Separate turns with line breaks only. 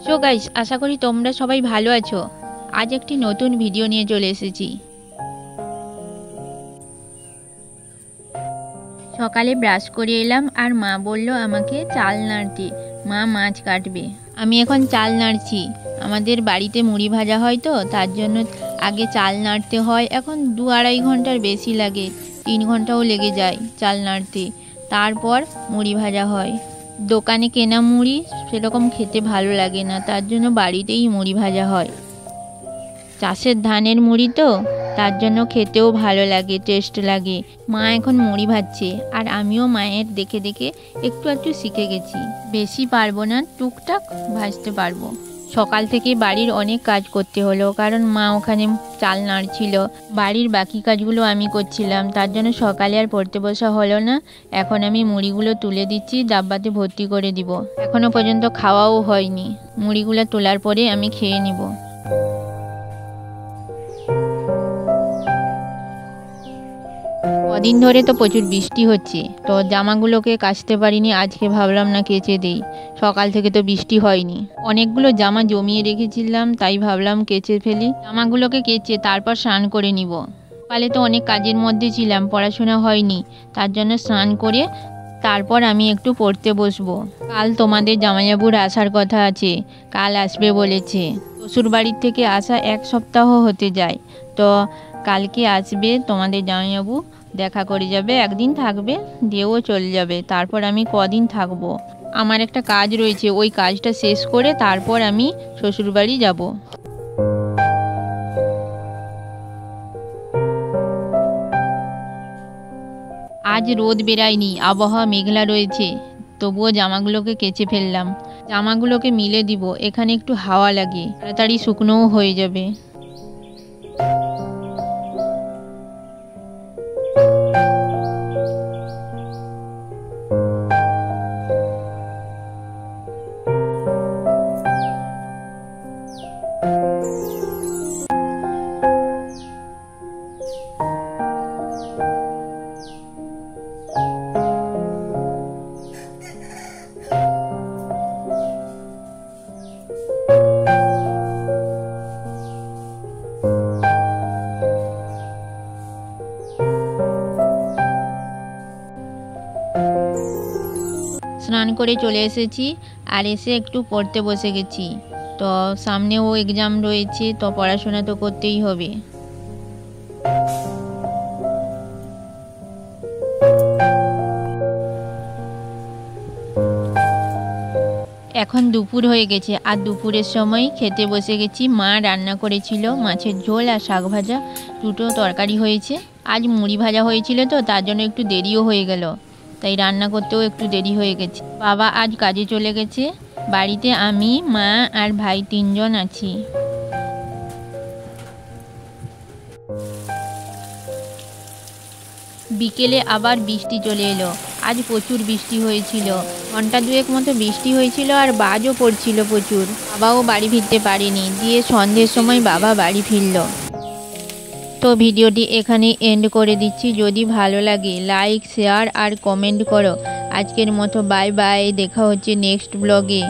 So guys, আশা করি তোমরা সবাই ভালো আছো। আজ একটি নতুন ভিডিও নিয়ে চলে এসেছি। সকালে ব্রাশ করে এলাম আর মা বলল আমাকে চাল নাড়তে। মা মাছ কাটবে, আমি এখন চাল নাড়ছি। আমাদের বাড়িতে মুড়ি ভাজা হয় তো, তার জন্য আগে চাল নাড়তে হয়। এখন 2-2.5 ঘন্টার বেশি লাগে, 3 ঘন্টাও লেগে যায় চাল নাড়তে। তারপর মুড়ি ভাজা হয়। দোকানে কেনা মুড়ি সেরকম খেতে ভালো লাগে না, তার জন্য বাড়িতেই মুড়ি ভাজা হয়। চাষের ধানের মুড়ি তো, তার জন্য খেতেও ভালো লাগে, টেস্ট লাগে। মা এখন মুড়ি ভাজছে আর আমিও মায়ের দেখে দেখে একটু একটু শিখে গেছি। বেশি পারবো না, টুকটাক ভাজতে পারবো। সকাল থেকে বাড়ির অনেক কাজ করতে হলো, কারণ মা ওখানে চাল নাড়ছিল। বাড়ির বাকি কাজগুলো আমি করছিলাম, তার জন্য সকালে আর পড়তে বসা হলো না। এখন আমি মুড়িগুলো তুলে দিচ্ছি, ডাব্বাতে ভর্তি করে দিব। এখনো পর্যন্ত খাওয়াও হয়নি। মুড়িগুলো তোলার পরে আমি খেয়ে নিব। কদিন ধরে তো প্রচুর বৃষ্টি হচ্ছে, তো জামাগুলোকে কাচতে পারিনি। আজকে ভাবলাম না কেচে দেই, সকাল থেকে তো বৃষ্টি হয়নি। অনেকগুলো জামা জমিয়ে রেখেছিলাম, তাই ভাবলাম কেচে ফেলি। জামাগুলোকে কেচে তারপর স্নান করে নিব। সকালে তো অনেক কাজের মধ্যে ছিলাম, পড়াশোনা হয়নি, তার জন্য স্নান করে তারপর আমি একটু পড়তে বসবো। কাল তোমাদের জামাইবাবুর আসার কথা আছে, কাল আসবে বলেছে। শ্বশুর বাড়ির থেকে আসা 1 সপ্তাহ হতে যায়, তো কালকে আসবে তোমাদের জামাইবাবু, দেখা করে যাবে, একদিন থাকবে, দিয়েও চলে যাবে। তারপর আমি কদিন থাকবো, আমার একটা কাজ রয়েছে, ওই কাজটা শেষ করে তারপর আমি শ্বশুরবাড়ি যাব। আজ রোদ বেরায়নি, আবহাওয়া মেঘলা রয়েছে, তবুও জামাগুলোকে কেচে ফেললাম। জামাগুলোকে মিলে দিব, এখানে একটু হাওয়া লাগে, তাড়াতাড়ি শুকনোও হয়ে যাবে। স্নান করে চলে এসেছি আর এসে একটু পড়তে বসে গেছি। তো সামনেও এক্সাম রয়েছে, তো পড়াশোনা তো করতেই হবে। এখন দুপুর হয়ে গেছে আর দুপুরের সময় খেতে বসে গেছি। মা রান্না করেছিল মাছের ঝোল আর শাক ভাজা, দুটো তরকারি হয়েছে। আজ মুড়ি ভাজা হয়েছিল তো, তার জন্য একটু দেরিও হয়ে গেল, তাই রান্না করতেও একটু দেরি হয়ে গেছে। বাবা আজ কাজে চলে গেছে। বাড়িতে আমি, মা আর ভাই 3 জন আছি। বিকেলে আবার বৃষ্টি চলে এলো। আজ প্রচুর বৃষ্টি হয়েছিল, ঘন্টা 2 মতো বৃষ্টি হয়েছিল আর বাজও পড়ছিল প্রচুর। বাবাও বাড়ি ফিরতে পারেনি, দিয়ে সন্ধ্যের সময় বাবা বাড়ি ফিরল। তো ভিডিওটি এখানে এন্ড করে দিচ্ছি। যদি ভালো লাগে লাইক, শেয়ার আর কমেন্ট করো। আজকের মতো বাই বাই, দেখা হচ্ছে নেক্সট ব্লগে।